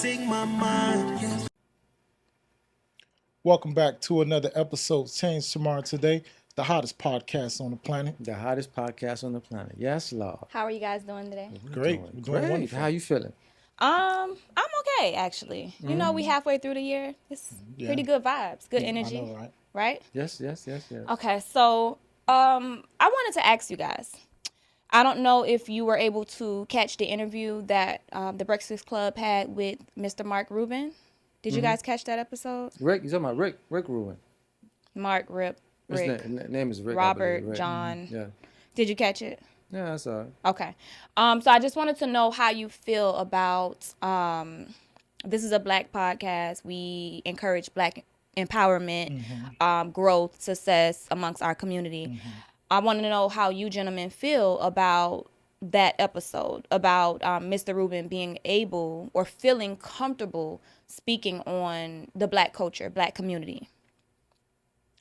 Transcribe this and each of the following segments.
take my mind. Welcome back to another episode, Change Tomorrow Today, the hottest podcast on the planet. The hottest podcast on the planet. Yes, Lord. How are you guys doing today? Great. We're doing Great. wonderful. How you feeling? I'm okay actually. You know, we halfway through the year. It's pretty good vibes, good energy, I know, right? right? Yes. Okay, so I wanted to ask you guys. I don't know if you were able to catch the interview that the Breakfast Club had with Mr. Mark Rubin. Did you guys catch that episode? Rick, you talking about Rick? Rick Rubin. Mark, Rick, His name is Rick. Robert, Rick. John. Yeah. Did you catch it? Yeah, that's all right. Okay. So I just wanted to know how you feel about this is a Black podcast. We encourage Black empowerment, growth, success amongst our community. I want to know how you gentlemen feel about that episode, about Mr. Rubin being able or feeling comfortable speaking on the Black culture, Black community.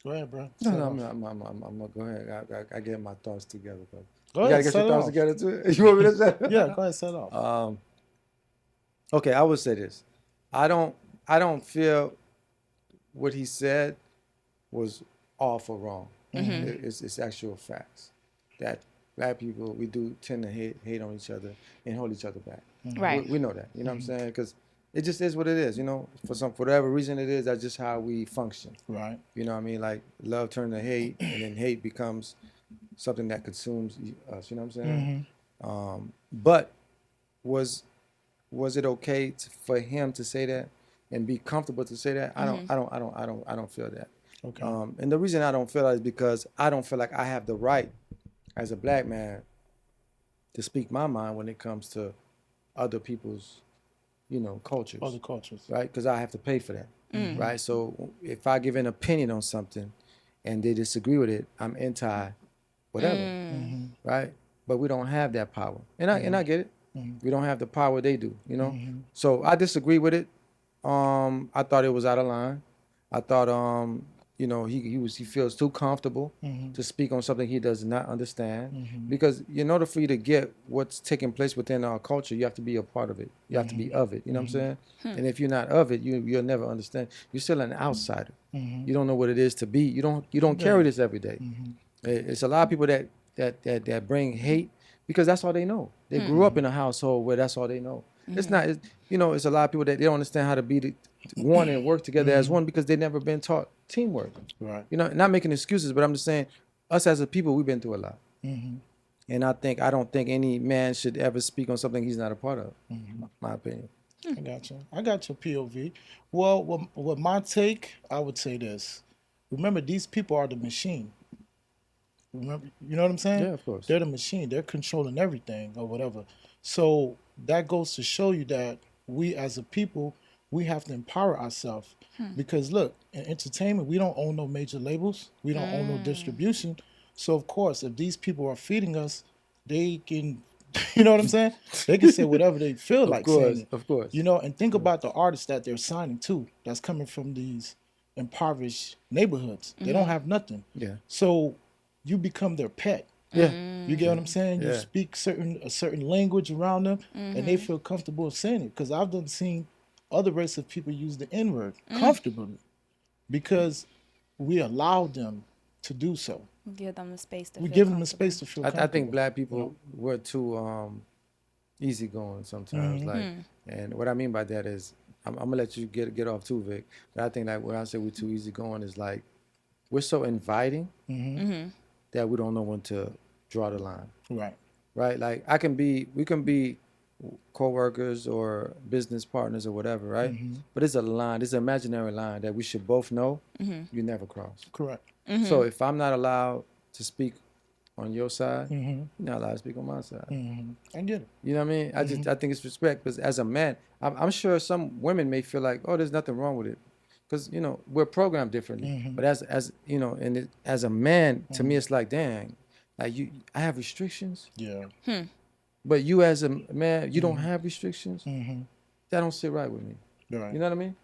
Go ahead, bro. No, I'm gonna go ahead. I get my thoughts together, bro. Go You ahead, gotta get set your it thoughts off. together too. You want me to say? Yeah, go ahead, set it off. Okay, I would say this. I don't feel what he said was off or wrong. It's actual facts that Black people, we do tend to hate on each other and hold each other back. Right. We know that. You know what I'm saying? Because it just is what it is. You know, for whatever reason it is, that's just how we function. Right. You know what I mean? Like love turned to hate, and then hate becomes something that consumes us. You know what I'm saying? But was it okay for him to say that and be comfortable to say that? I don't feel that. Okay. And the reason I don't feel that is because I don't feel like I have the right as a Black man to speak my mind when it comes to other people's, cultures. Other cultures. Right? Because I have to pay for that. Right? So if I give an opinion on something and they disagree with it, I'm anti whatever. Right? But we don't have that power. And I get it. We don't have the power they do, So I disagree with it. I thought it was out of line. I thought he feels too comfortable to speak on something he does not understand. Because in order for you to get what's taking place within our culture, you have to be a part of it. You have to be of it. You know what I'm saying? And if you're not of it, you'll never understand. You're still an outsider. You don't know what it is to be. You don't carry this every day. It's a lot of people that bring hate because that's all they know. They grew up in a household where that's all they know. It's not. It's a lot of people that they don't understand how to be one and work together as one because they've never been taught teamwork. Right. Not making excuses, but I'm just saying, us as a people, we've been through a lot. And I don't think any man should ever speak on something he's not a part of. My opinion. I got your POV. Well, with my take, I would say this. Remember, these people are the machine. Remember, you know what I'm saying? Yeah, of course. They're the machine. They're controlling everything or whatever. So that goes to show you that we as a people, we have to empower ourselves. Because look, in entertainment, we don't own no major labels. We don't own no distribution. So of course, if these people are feeding us, they can, you know what I'm saying? They can say whatever they feel like saying. Of course. And think about the artists that they're signing to that's coming from these impoverished neighborhoods. They don't have nothing. Yeah. So you become their pet. Yeah. You get what I'm saying? You Yeah. speak a certain language around them, and they feel comfortable saying it. Because I've seen other races of people use the N-word comfortably because we allow them to do so. Give them the space to We feel give them the comfortable. space to feel I comfortable. think Black people were too easygoing sometimes. And what I mean by that is, I'm gonna let you get off too, Vic. But I think like when I say we're too easygoing is like we're so inviting that we don't know when to draw the line. Right. Right? Like we can be co-workers or business partners or whatever, right? But it's a line, it's an imaginary line that we should both know you never cross. Correct. So if I'm not allowed to speak on your side, you're not allowed to speak on my side. I get it. You know what I mean? I think it's respect, because as a man, I'm sure some women may feel like, oh, there's nothing wrong with it. Because, we're programmed differently. But as as a man, to me, it's like, dang, like I have restrictions. Yeah. But you as a man, you don't have restrictions. That don't sit right with me. Right. You know what I mean?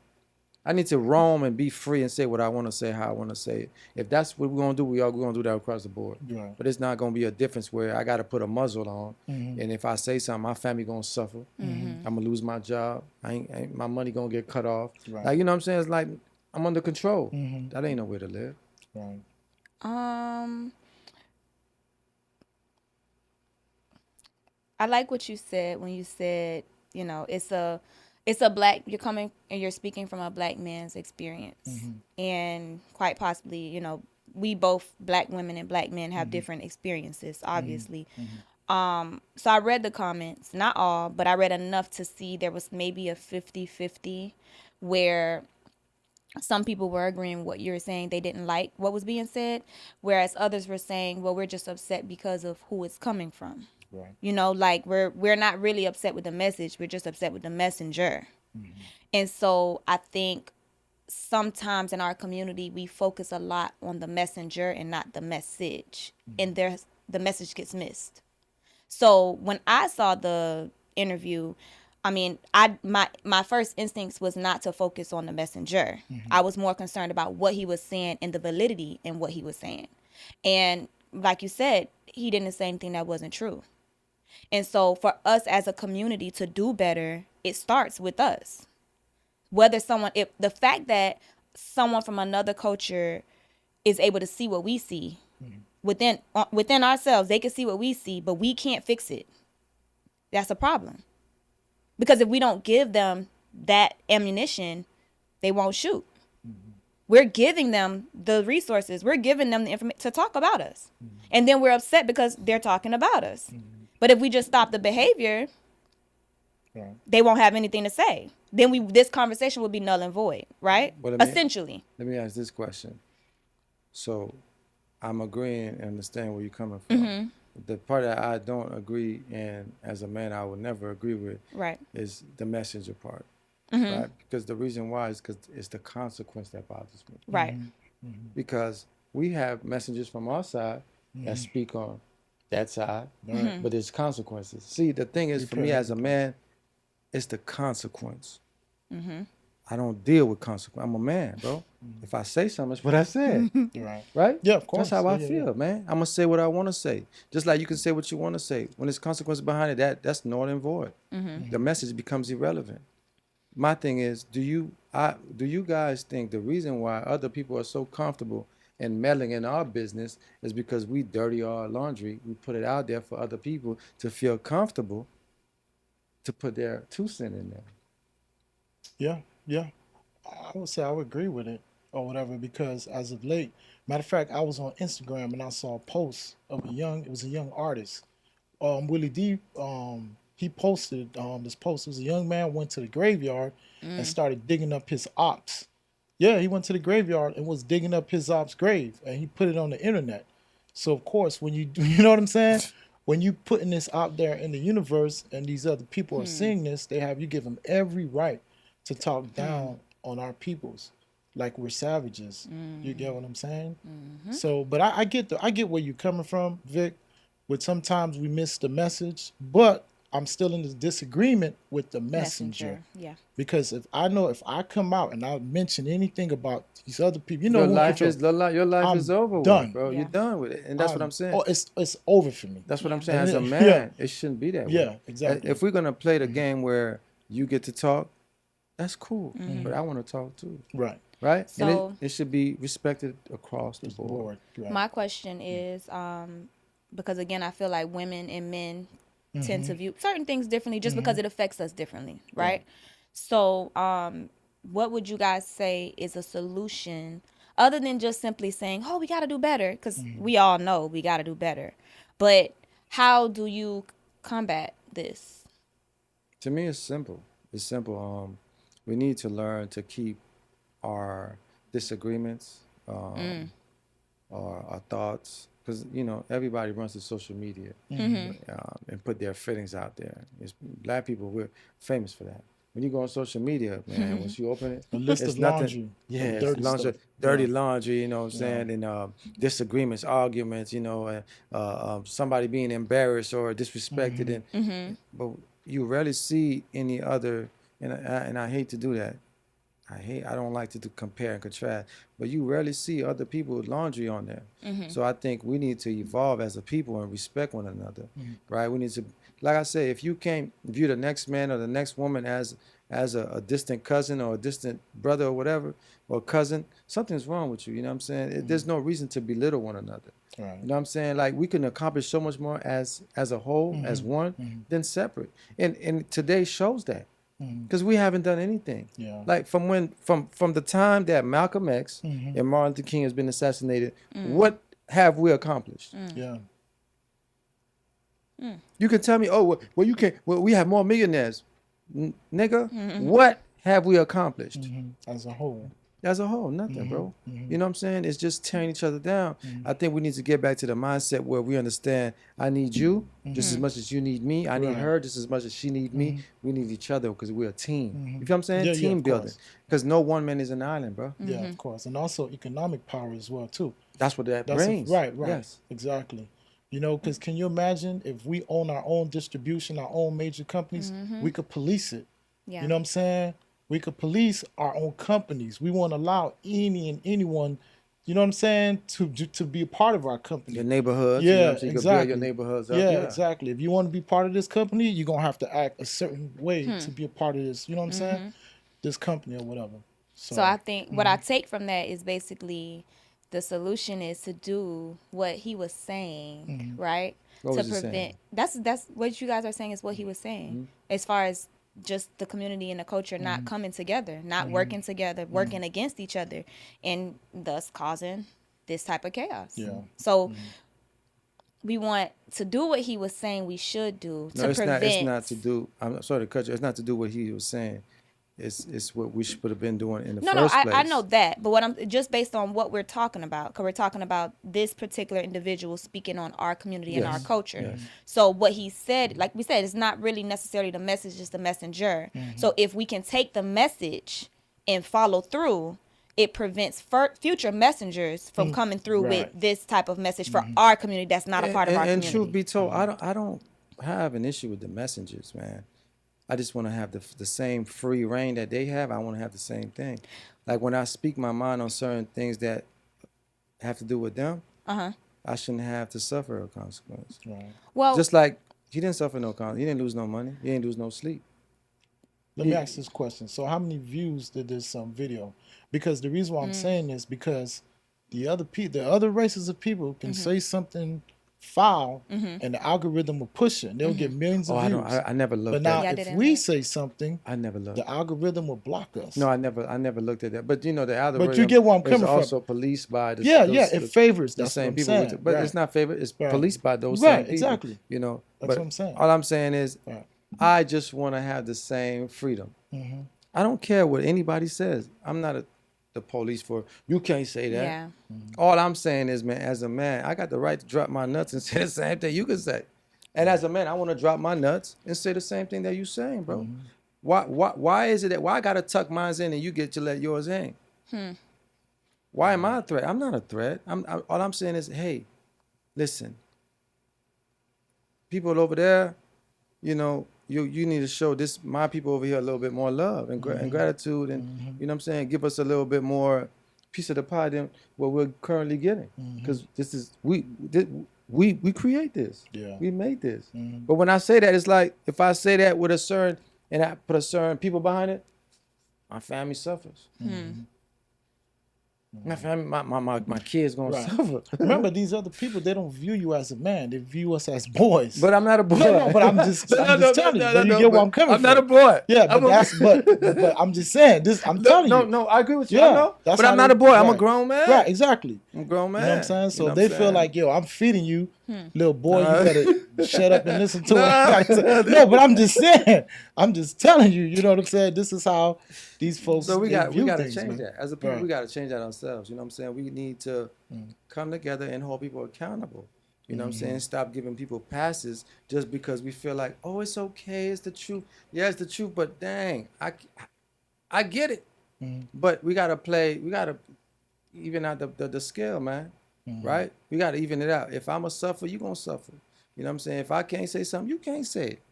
I need to roam and be free and say what I want to say, how I want to say it. If that's what we're gonna do, we're gonna do that across the board. Right. But it's not gonna be a difference where I got to put a muzzle on, and if I say something, my family gonna suffer. I'm gonna lose my job. My money gonna get cut off. Right. Like, you know what I'm saying? It's like I'm under control. That ain't nowhere to live. Right. I like what you said when you said, you know, it's a black, you're coming and you're speaking from a black man's experience. And quite possibly, you know, we both, black women and black men, have different experiences, obviously. So I read the comments, not all, but I read enough to see there was maybe a 50-50 where some people were agreeing with what you were saying. They didn't like what was being said, whereas others were saying, well, we're just upset because of who it's coming from. Right. You know, like we're not really upset with the message. We're just upset with the messenger. And so I think sometimes in our community, we focus a lot on the messenger and not the message. And the message gets missed. So when I saw the interview, I mean, my first instincts was not to focus on the messenger. I was more concerned about what he was saying and the validity in what he was saying. And like you said, he didn't say anything that wasn't true. And so for us as a community to do better, it starts with us. If the fact that someone from another culture is able to see what we see within ourselves, they can see what we see, but we can't fix it. That's a problem. Because if we don't give them that ammunition, they won't shoot. We're giving them the resources. We're giving them the information to talk about us. And then we're upset because they're talking about us. But if we just stop the behavior, they won't have anything to say. Then this conversation will be null and void, right? Essentially. Let me ask this question. So I'm agreeing and understand where you're coming from. The part that I don't agree, and as a man I would never agree with, is the messenger part. Right? Because the reason why is because it's the consequence that bothers me. Right. Because we have messengers from our side that speak on that side, but there's consequences. See, the thing is, for me as a man, it's the consequence. I don't deal with consequence. I'm a man, bro. If I say something, it's what I said. Right? Yeah, of course. That's how I feel, man. I'm gonna say what I want to say. Just like you can say what you want to say. When there's consequences behind it, that's null and void. The message becomes irrelevant. My thing is, do you guys think the reason why other people are so comfortable and meddling in our business is because we dirty our laundry? We put it out there for other people to feel comfortable to put their 2 cents in there. Yeah. I would say I would agree with it or whatever, because as of late, matter of fact, I was on Instagram and I saw a post of a young artist. Willie D, he posted this post. It was a young man went to the graveyard and started digging up his ops. Yeah, he went to the graveyard and was digging up his ops' grave, and he put it on the internet. So of course, when you know what I'm saying? When you putting this out there in the universe and these other people are seeing this, you give them every right to talk down on our peoples like we're savages. You get what I'm saying? So, but I get where you're coming from, Vic. But sometimes we miss the message, but I'm still in this disagreement with the messenger. Yeah. Because if I come out and I mention anything about these other people, you know, your life is over, done. bro. You're done with it, and that's what I'm saying. Oh, it's over for me. That's what I'm saying. As a man, it shouldn't be that way. Yeah, exactly. If we're gonna play the game where you get to talk, that's cool. But I want to talk too. Right. So, and it should be respected across the board. Right. My question is, because again, I feel like women and men tend to view certain things differently just because it affects us differently, right? So what would you guys say is a solution other than just simply saying, oh, we got to do better? Because we all know we got to do better. But how do you combat this? To me, it's simple. We need to learn to keep our disagreements or our thoughts, because everybody runs to social media and put their feelings out there. Black people, we're famous for that. When you go on social media, man, once you open it, a list of laundry. Yeah, it's dirty laundry, you know what I'm saying? And disagreements, arguments, somebody being embarrassed or disrespected. But you rarely see any other, and I hate to do that, I don't like to compare and contrast, but you rarely see other people's laundry on there. So I think we need to evolve as a people and respect one another, right? We need to, like I say, if you can't view the next man or the next woman as a distant cousin or a distant brother or whatever, or cousin, something's wrong with you. You know what I'm saying? There's no reason to belittle one another. Right. You know what I'm saying? Like, we can accomplish so much more as a whole, as one, than separate. And today shows that. Because we haven't done anything. Yeah. Like from the time that Malcolm X and Martin Luther King has been assassinated, what have we accomplished? Yeah. You can tell me, oh, well, you can't. Well, we have more millionaires, nigga. What have we accomplished As a whole. as a whole? Nothing, bro. You know what I'm saying? It's just tearing each other down. I think we need to get back to the mindset where we understand I need you just as much as you need me. I need Right. her just as much as she need me. We need each other because we're a team. You feel what I'm saying? Yeah, Team of building. course. Because no one man is an island, bro. Yeah, of course. And also economic power as well, too. That's what that That's brings. right. Yes. Exactly. You know, because can you imagine if we own our own distribution, our own major companies, we could police it. Yeah. You know what I'm saying? We could police our own companies. We won't allow any and anyone, you know what I'm saying, to be a part of our company. Your neighborhoods. You know Yeah, what I'm saying? You can exactly. build your neighborhoods up. Yeah, exactly. If you want to be part of this company, you're going to have to act a certain way to be a part of this, you know what I'm saying? This company or whatever. So I think what I take from that is basically the solution is to do what he was saying, right? What to was he prevent saying? that's what you guys are saying is what he was saying. As far as just the community and the culture not coming together, not working together, working against each other, and thus causing this type of chaos. Yeah. So we want to do what he was saying we should do to No, it's prevent. not. It's not to do. I'm sorry to cut you. It's not to do what he was saying. It's what we should have been doing in the first place. I know that, but what I'm just based on what we're talking about, because we're talking about this particular individual speaking on our community and our culture. Yes. So what he said, like we said, it's not really necessarily the message, it's the messenger. So if we can take the message and follow through, it prevents future messengers from coming through with Right. this type of message for our community that's not a part of our and community. truth be told, I don't have an issue with the messengers, man. I just want to have the same free reign that they have. I want to have the same thing. Like when I speak my mind on certain things that have to do with them, I shouldn't have to suffer a consequence. Right. Well, Just like he didn't suffer no consequence. He didn't lose no money. He didn't lose no sleep. Let me ask this question. So how many views did this video? Because the reason why I'm saying this, because the other races of people can say something foul and the algorithm will push it. They'll get millions of Oh, views. I never looked But at now Yeah, I if didn't we look. say something, I never looked. the algorithm will block us. No, I never looked at that. But you know, the algorithm you get where I'm coming is from. also policed by the It favors the that's same what I'm people. saying. But Right. it's not favored. It's Right. policed by those Right, same people. exactly. You know, That's but what I'm saying. all I'm saying is, Right. I just want to have the same freedom. I don't care what anybody says. I'm not the police for you can't say that. yeah. All I'm saying is, man, as a man, I got the right to drop my nuts and say the same thing you can say. And as a man, I want to drop my nuts and say the same thing that you're saying, bro. Why is it that I gotta tuck mine in and you get to let yours hang? Why am I a threat? I'm not a threat. All I'm saying is, hey, listen, people over there, you know, you need to show this my people over here a little bit more love and, and gratitude, and you know what I'm saying, give us a little bit more piece of the pie than what we're currently getting, because this is we create this. Yeah. We made this. But when I say that, it's like if I say that with a certain and I put a certain people behind it, my family suffers. My family, my kids gonna Right. suffer. Remember, these other people, they don't view you as a man. They view us as boys. But I'm not a boy. No, but I'm just telling you. But you get where I'm coming I'm from. not a boy. Yeah, but I'm just saying this. I'm telling you. No, I agree with you. Yeah, I know. that's But how I'm not they- a boy. I'm a right. grown man. Right, exactly. I'm a grown man. You know what I'm saying? So You know they what I'm feel saying? like, yo, I'm feeding you, little boy. Nah. You better shut up and listen to what I gotta say. No, but I'm just saying. I'm just telling you. You know what I'm saying? This is how these folks. So we they got view to things, change man. that. As a people, Right. we got to change that ourselves. You know what I'm saying? We need to come together and hold people accountable. You know what I'm saying? Stop giving people passes just because we feel like, oh, it's okay, it's the truth. Yeah, it's the truth, but dang, I get it. But we gotta even out the scale, man. Right? We gotta even it out. If I'm a suffer, you gonna suffer. You know what I'm saying? If I can't say something, you can't say it.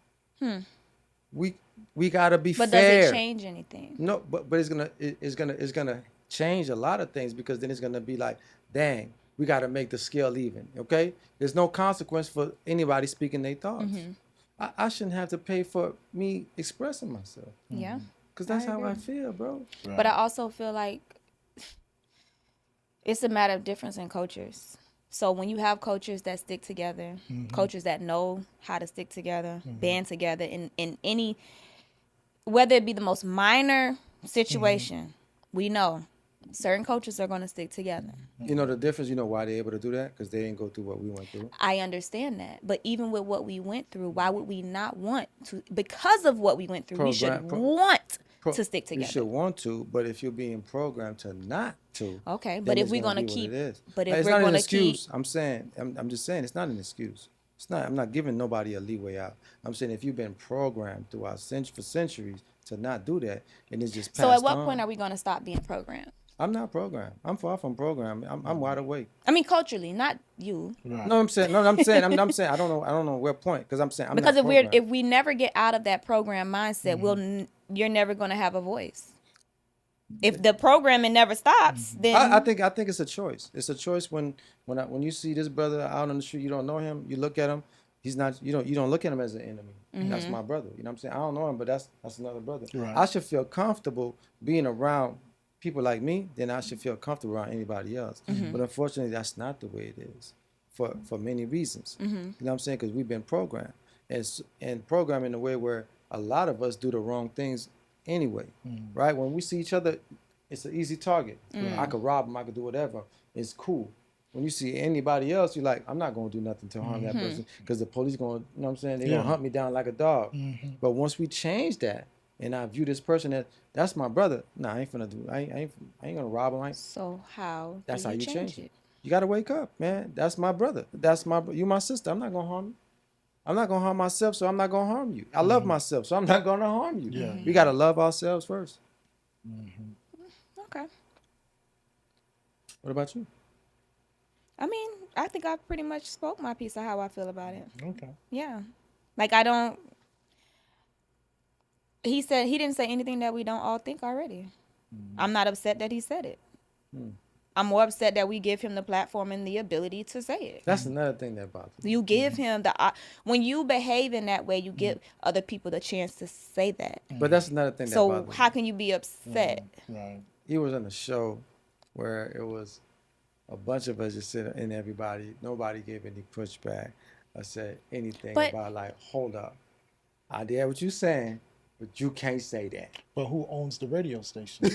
You we gotta be But fair. does it change anything? No, but it's gonna change a lot of things, because then it's gonna be like, dang, we gotta make the scale even. Okay, there's no consequence for anybody speaking their thoughts. I shouldn't have to pay for me expressing myself, Yeah. because that's I how I agree. feel, bro. But I also feel like it's a matter of difference in cultures. So when you have cultures that stick together, cultures that know how to stick together, band together in any, whether it be the most minor situation, we know certain cultures are going to stick together. You know the difference. You know why they're able to do that? Because they didn't go through what we went through. I understand that. But even with what we went through, why would we not want to? Because of what we went through, we should want to stick You together. should want to, but if you're being programmed to not to, Okay, then but if it's we're gonna going be to what keep, it is. but if It's we're not an going to excuse. keep, I'm just saying it's not an excuse. It's not. I'm not giving nobody a leeway out. I'm saying if you've been programmed throughout for centuries to not do that, and it's just passed so at what on. point are we going to stop being programmed? I'm not programmed. I'm far from programmed. I'm wide awake. I mean, culturally, not you. Right. No, I'm saying. I'm saying. I don't know what point, because I'm saying I'm Because not if we never get out of that program mindset, you're never going to have a voice. If the programming never stops, then I think it's a choice. It's a choice when you see this brother out on the street, you don't know him, you look at him, he's not, you don't look at him as an enemy. That's my brother. You know what I'm saying? I don't know him, but that's another brother. Right. I should feel comfortable being around people like me, then I should feel comfortable around anybody else. But unfortunately, that's not the way it is for many reasons. You know what I'm saying? Because we've been programmed and programmed in a way where a lot of us do the wrong things anyway, right? When we see each other, it's an easy target. I could rob them, I could do whatever. It's cool. When you see anybody else, you're like, I'm not going to do nothing to harm that person, because the police going to, you know what I'm saying? They're going to hunt me down like a dog. But once we change that, and I view this person that's my brother, I ain't finna do, I ain't gonna rob him. So how? That's do how you you change change it. You gotta wake up, man. That's my brother. You my sister. I'm not gonna harm you. I'm not gonna harm myself, so I'm not gonna harm you. I love myself, so I'm not gonna harm you. Yeah. We gotta love ourselves first. Okay. What about you? I mean, I think I pretty much spoke my piece of how I feel about it. Okay. Yeah. Like I don't. He didn't say anything that we don't all think already. I'm not upset that he said it. I'm more upset that we give him the platform and the ability to say it. That's another thing that bothers me. You give him when you behave in that way, you give other people the chance to say that. But that's another thing that So bothers me. how can you be upset? Right. He was on a show where it was a bunch of us just sitting, and nobody gave any pushback or said anything But- about like, hold up, I hear what you saying, but you can't say that. But who owns the radio station?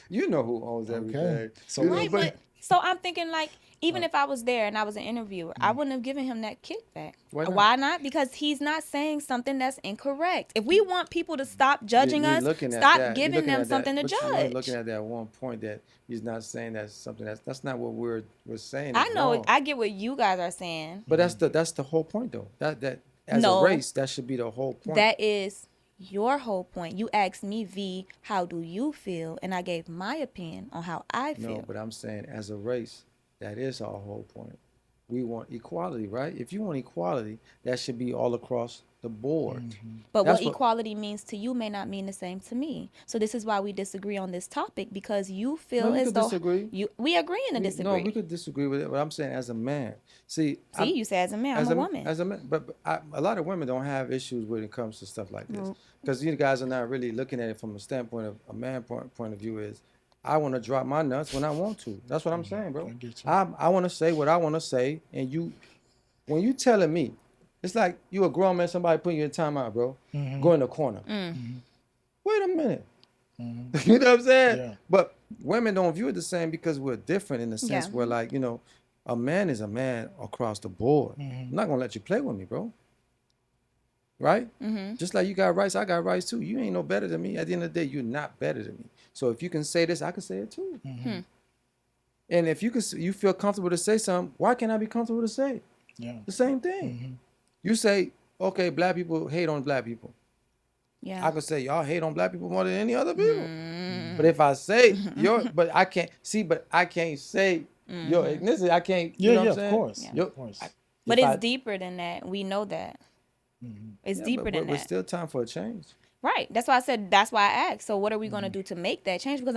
You know who owns everything. So- You know, Right, but so I'm thinking like, even if I was there and I was an interviewer, I wouldn't have given him that kickback. Why not? Because he's not saying something that's incorrect. If we want people to stop judging you're us, looking at stop that. You're giving looking them at that. something to But you're judge. looking at that one point that he's not saying that's something that's not what we're saying. I is know, wrong. I get what you guys are saying. But that's the whole point though. That as No. a race, that should be the whole point. That is your whole point. You asked me, V, how do you feel? And I gave my opinion on how I feel. No, but I'm saying as a race, that is our whole point. We want equality, right? If you want equality, that should be all across the board. But That's what equality means to you may not mean the same to me. So this is why we disagree on this topic, because you feel No, we as could though disagree. we agree and disagree. No, we could disagree with it, but I'm saying as a man. See, You say as a man, I'm a woman. As a man, but a lot of women don't have issues when it comes to stuff like this, because you guys are not really looking at it from a standpoint of a man point of view. Is I want to drop my nuts when I want to. That's what I'm saying, bro. I get you. I want to say what I want to say, and when you telling me, it's like you a grown man, somebody putting you in timeout, bro. Go in the corner. Wait a minute. You know what I'm saying? Yeah. But women don't view it the same because we're different in the sense Yeah. where, like, you know, a man is a man across the board. I'm not gonna let you play with me, bro. Right? Just like you got rights, I got rights too. You ain't no better than me. At the end of the day, you're not better than me. So if you can say this, I can say it too. And if you feel comfortable to say something, why can't I be comfortable to say it? Yeah. The same thing. You say, okay, black people hate on black people. Yeah. I could say y'all hate on black people more than any other people. But if I say but I can't say your ethnicity. I can't. You know what I'm saying? Of course. Yeah. Of course. But if it's I- deeper than that. We know that. It's Yeah, deeper than but that. still time for a change. Right. That's why I said, that's why I asked. So what are we going to do to make that change? Because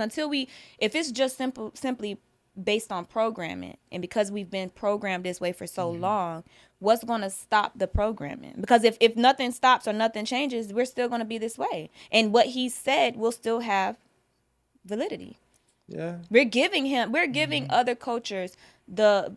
if it's just simply based on programming, and because we've been programmed this way for so long, what's going to stop the programming? Because if nothing stops or nothing changes, we're still going to be this way. And what he said will still have validity. Yeah. We're giving other cultures the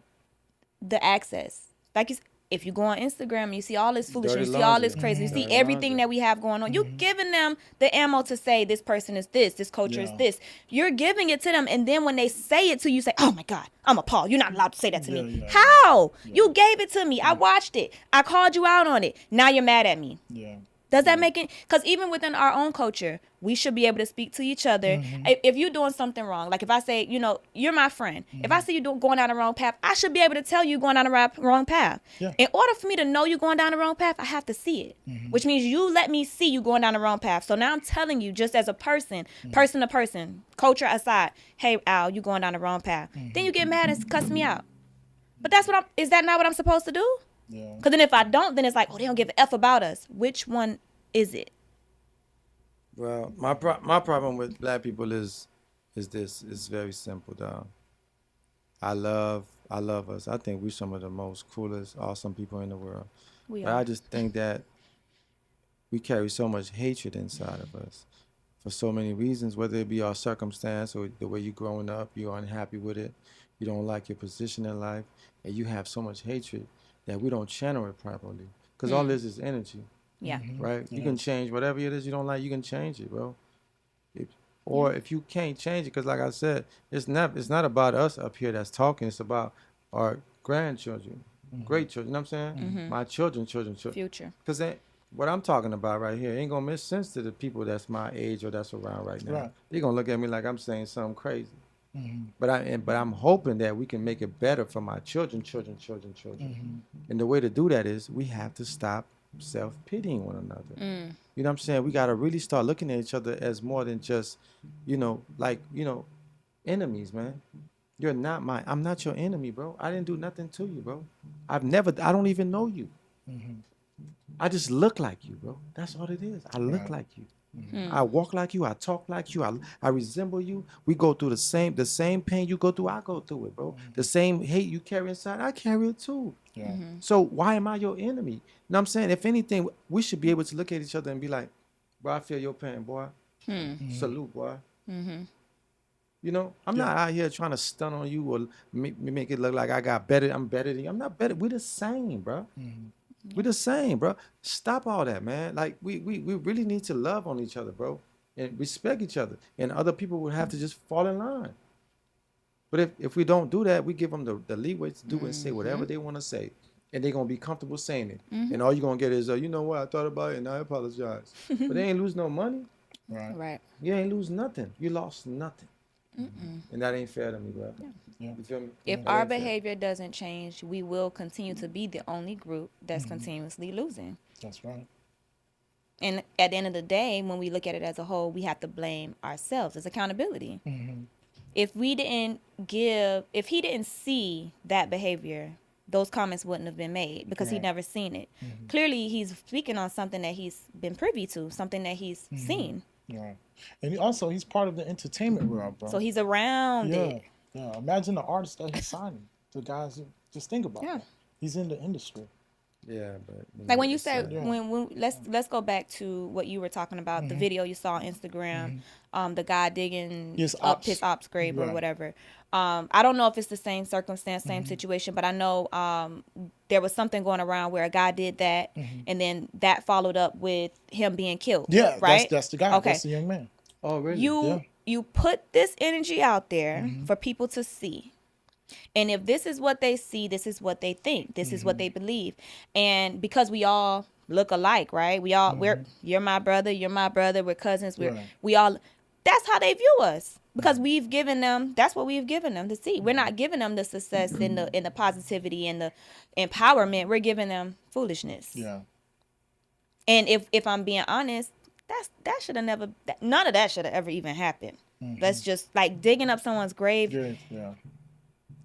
access. Like if you go on Instagram and you see all this foolishness, you see all this crazy, you see Dirty everything laundry. that we have going on, you're giving them the ammo to say this person is this culture is Yeah. this. You're giving it to them, and then when they say it to you, say, "Oh my God, I'm appalled. You're not allowed to say that to me." Yeah. How? You gave it to me. I watched it. I called you out on it. Now you're mad at me. Yeah. Does that make it? Because even within our own culture, we should be able to speak to each other. If you're doing something wrong, like if I say, you're my friend. If I see you going down the wrong path, I should be able to tell you going down the wrong path. Yeah. In order for me to know you're going down the wrong path, I have to see it, which means you let me see you going down the wrong path. So now I'm telling you, just as a person to person, culture aside, hey, Al, you going down the wrong path. Then you get mad and cuss me out. But is that not what I'm supposed to do? Yeah. Because then if I don't, then it's like, oh, they don't give an F about us. Which one is it? Well, my problem with black people is this. It's very simple, dog. I love us. I think we're some of the most coolest, awesome people in the world. We But are. I just think that we carry so much hatred inside of us for so many reasons, whether it be our circumstance or the way you're growing up, you're unhappy with it, you don't like your position in life, and you have so much hatred that we don't channel it properly. Because all this is energy, Yeah. right? You can change whatever it is you don't like, you can change it, bro. If you can't change it, because like I said, it's not about us up here that's talking, it's about our grandchildren, great children, you know what I'm saying? My children. Future. Because what I'm talking about right here ain't gonna make sense to the people that's my age or that's around right now. Right. They're gonna look at me like I'm saying something crazy. But I'm hoping that we can make it better for my children. And the way to do that is we have to stop self-pitying one another. You know what I'm saying? We gotta really start looking at each other as more than just, enemies, man. I'm not your enemy, bro. I didn't do nothing to you, bro. I don't even know you. I just look like you, bro. That's all it is. I look like you. I walk like you. I talk like you. I resemble you. We go through the same pain you go through. I go through it, bro. The same hate you carry inside, I carry it too. Yeah. So why am I your enemy? You know what I'm saying? If anything, we should be able to look at each other and be like, bro, I feel your pain, boy. Salute, boy. I'm not out here trying to stun on you or make it look like I'm better than you. I'm not better. We're the same, bro. We're the same, bro. Stop all that, man. Like, we really need to love on each other, bro, and respect each other. And other people would have to just fall in line. But if we don't do that, we give them the leeway to do and say whatever they want to say. And they're going to be comfortable saying it. And all you're going to get is, you know what, I thought about it and I apologize. But they ain't lose no money. Right. You ain't lose nothing. You lost nothing. And that ain't fair to me, bro. Yeah. You feel me? If That our ain't fair. behavior doesn't change, we will continue to be the only group that's continuously losing. That's right. And at the end of the day, when we look at it as a whole, we have to blame ourselves. It's accountability. If he didn't see that behavior, those comments wouldn't have been made because he'd never seen it. Clearly, he's speaking on something that he's been privy to, something that he's seen. Yeah. And also, he's part of the entertainment world, bro. So he's around it. Yeah. Imagine the artists that he's signing. The guys, just think about it. He's in the industry. Yeah, but Like when you said, Yeah. when let's go back to what you were talking about, the video you saw on Instagram, the guy digging up his ops grave or whatever. I don't know if it's the same circumstance, same situation, but I know there was something going around where a guy did that, and then that followed up with him being killed. Yeah, right. That's the guy. Okay. That's the young man. Oh, really? You put this energy out there for people to see. And if this is what they see, this is what they think, this is what they believe. And because we all look alike, right? You're my brother, we're cousins, we all, that's how they view us. Because we've given them, that's what we've given them to see. We're not giving them the success and the positivity and the empowerment. We're giving them foolishness. Yeah. And if I'm being honest, none of that should have ever even happened. Let's just like digging up someone's grave. Yeah.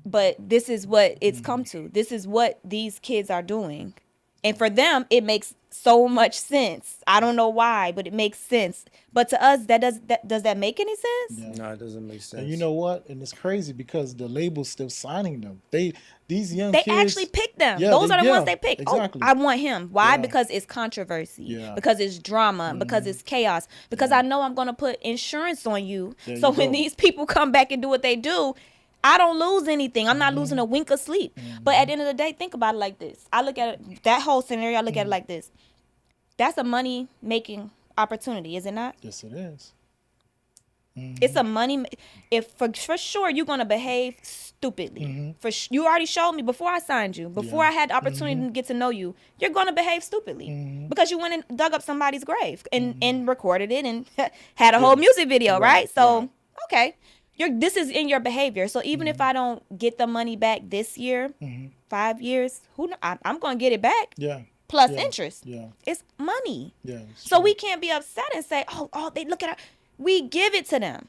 But this is what it's come to. This is what these kids are doing. And for them, it makes so much sense. I don't know why, but it makes sense. But to us, does that make any sense? Yeah. No, it doesn't make sense. And you know what? And it's crazy because the label's still signing them. These young They kids actually pick them. Yeah, Those are the ones they pick. Exactly. Oh, I want him. Why? Yeah. Because it's controversy. Yeah. Because it's drama. Because it's chaos. Because I know I'm going to put insurance on you. There So you when go. these people come back and do what they do, I don't lose anything. I'm not losing a wink of sleep. But at the end of the day, think about it like this. I look at it, that whole scenario, I look at it like this. That's a money making opportunity, is it not? Yes, it is. It's a money. If for sure you're gonna behave stupidly. You already showed me before I signed you, before I had the opportunity to get to know you. You're gonna behave stupidly because you went and dug up somebody's grave and recorded it and had a whole music video, right? So okay, this is in your behavior. So even if I don't get the money back this year, 5 years, I'm gonna get it back. Yeah. Plus Yeah. interest. Yeah. It's money. Yeah. So we can't be upset and say, oh, they look at our. We give it to them.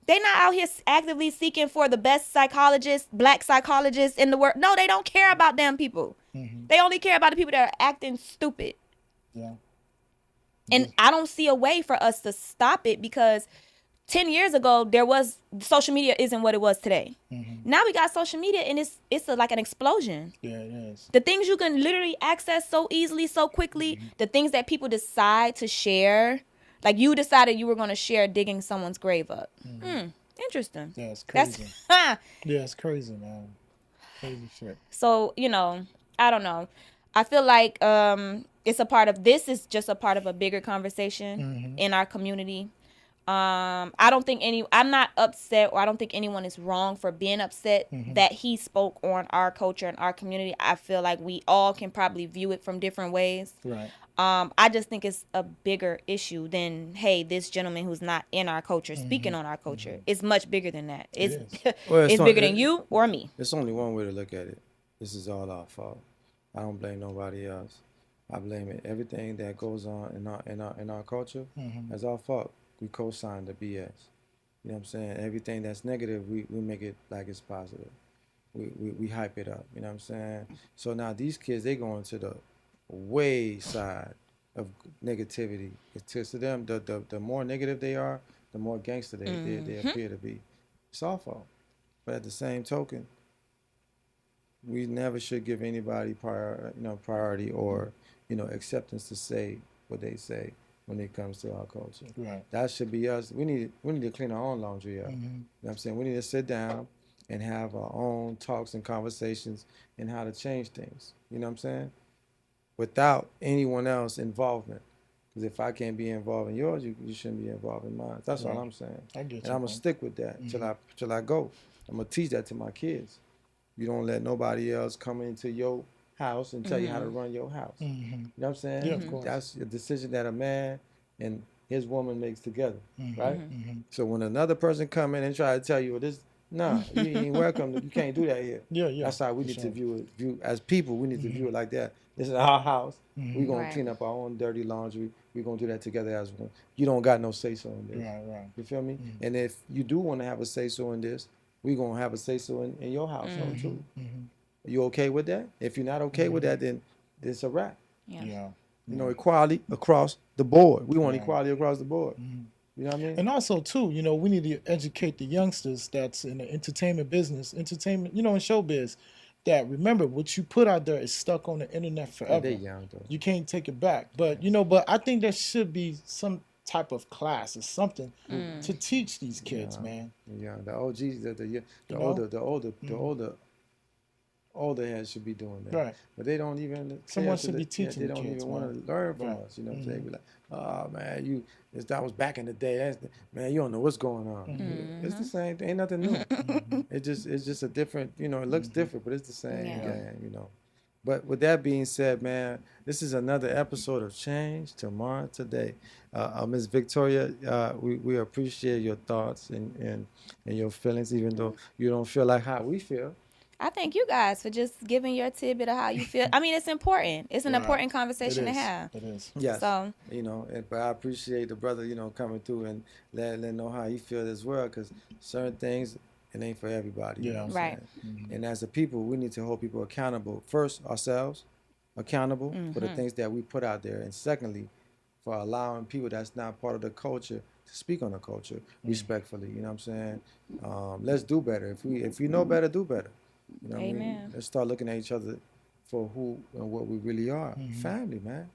They're not out here actively seeking for the best psychologists, black psychologists in the world. No, they don't care about them people. They only care about the people that are acting stupid. Yeah. And I don't see a way for us to stop it because 10 years ago, social media isn't what it was today. Now we got social media and it's like an explosion. Yeah, it is. The things you can literally access so easily, so quickly, the things that people decide to share. Like you decided you were going to share digging someone's grave up. Interesting. Yeah, it's crazy. That's Yeah, it's crazy, man. Crazy shit. So, I don't know. I feel like this is just a part of a bigger conversation in our community. I'm not upset, or I don't think anyone is wrong for being upset that he spoke on our culture and our community. I feel like we all can probably view it from different ways. Right. I just think it's a bigger issue than, hey, this gentleman who's not in our culture speaking on our culture. It's much bigger than that. It's Well, bigger than you or me. It's only one way to look at it. This is all our fault. I don't blame nobody else. I blame it. Everything that goes on in our culture is our fault. We co-sign the BS. You know what I'm saying? Everything that's negative, we make it like it's positive. We hype it up. You know what I'm saying? So now these kids, they going to the way side of negativity. To them, the more negative they are, the more gangster they appear to be. It's our fault. But at the same token, we never should give anybody priority or acceptance to say what they say when it comes to our culture. Right. That should be us. We need to clean our own laundry up. You know what I'm saying? We need to sit down and have our own talks and conversations and how to change things. You know what I'm saying? Without anyone else involvement. Because if I can't be involved in yours, you shouldn't be involved in mine. That's all I'm saying. I get and you, I'm gonna man. stick with that till I go. I'm gonna teach that to my kids. You don't let nobody else come into your house and tell you how to run your house. You know what I'm saying? Yeah, of course. That's a decision that a man and his woman makes together, right? So when another person come in and try to tell you this, nah, you ain't welcome. You can't do that here. Yeah, yeah. That's how we for need to sure. view as people. We need to view it like that. This is our house. We're gonna Right. clean up our own dirty laundry. We're gonna do that together as one. You don't got no say so in this. Right. You feel me? And if you do want to have a say so in this, we're gonna have a say so in your household too. You okay with that? If you're not okay with that, then it's a wrap. Yeah. Equality across the board. We want equality across the board. You know what I mean? And also too, we need to educate the youngsters that's in the entertainment business, in showbiz, that remember what you put out there is stuck on the internet forever. They young though. You can't take it back. But but I think there should be some type of class or something to teach these kids, man. Yeah, the OGs, the older heads should be doing that. Right. But they don't even. Someone should be teaching They the don't kids, even want man. to learn from Right. us. You know what I'm saying? Be like, oh man, that was back in the day. Man, you don't know what's going on. It's the same thing. Ain't nothing new. It's just a different. It looks different, but it's the same game. But with that being said, man, this is another episode of Change Tomorrow Today. Ms. Victoria, we appreciate your thoughts and your feelings, even though you don't feel like how we feel. I thank you guys for just giving your tidbit of how you feel. I mean, it's important. It's an important conversation to have. It is. Yes. So, But I appreciate the brother, coming through and letting know how he feels as well, because certain things, it ain't for everybody. You know what I'm Right. saying? And as a people, we need to hold people accountable. First, ourselves, accountable for the things that we put out there, and secondly, for allowing people that's not part of the culture to speak on the culture respectfully. You know what I'm saying? Let's do better. If you know better, do better. You know what I mean? Amen. Let's start looking at each other for who and what we really are. Family, man.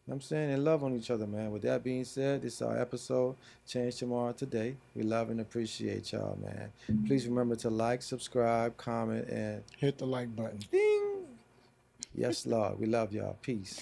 You know what I'm saying? And love on each other, man. With that being said, this is our episode, Change Tomorrow Today. We love and appreciate y'all, man. Please remember to like, subscribe, comment, and Hit the like button. ding. Yes, Lord. We love y'all. Peace.